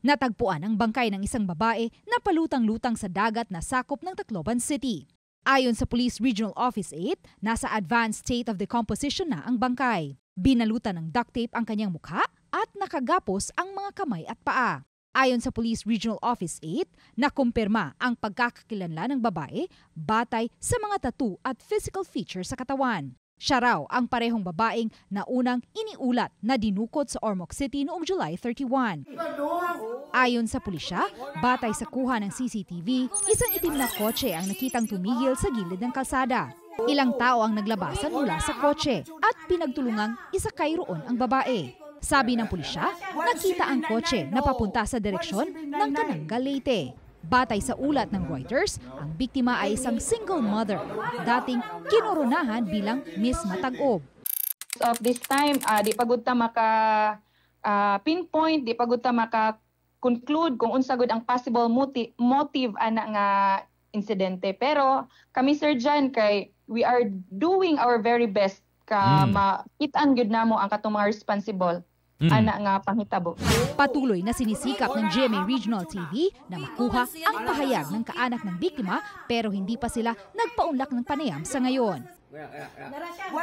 Natagpuan ang bangkay ng isang babae na palutang-lutang sa dagat na sakop ng Tacloban City. Ayon sa Police Regional Office 8, nasa advanced state of decomposition na ang bangkay. Binalutan ng duct tape ang kanyang mukha at nakagapos ang mga kamay at paa. Ayon sa Police Regional Office 8, nakumpirma ang pagkakakilanlan ng babae batay sa mga tattoo at physical features sa katawan. Siya raw ang parehong babaeng na unang iniulat na dinukot sa Ormoc City noong July 31. Ayon sa pulisya, batay sa kuha ng CCTV, isang itim na kotse ang nakitang tumigil sa gilid ng kalsada. Ilang tao ang naglabasan mula sa kotse at pinagtulungang isakay roon ang babae. Sabi ng pulisya, nakita ang kotse na papunta sa direksyon ng Canangal, Leyte. Batay sa ulat ng Reuters, ang biktima ay isang single mother, dating kinoronahan bilang Miss Matag-ob. Of this time, di pagud ta maka pinpoint, di pagud ta maka conclude kung unsa gud ang possible motive ana nga insidente. Pero kami Sir John kay we are doing our very best ka makit-an gud namo ang katong mga responsible ana nga panghitabo. Patuloy na sinisikap ng GMA Regional TV na makuha ang pahayag ng kaanak ng biktima pero hindi pa sila nagpaunlak ng panayam sa ngayon.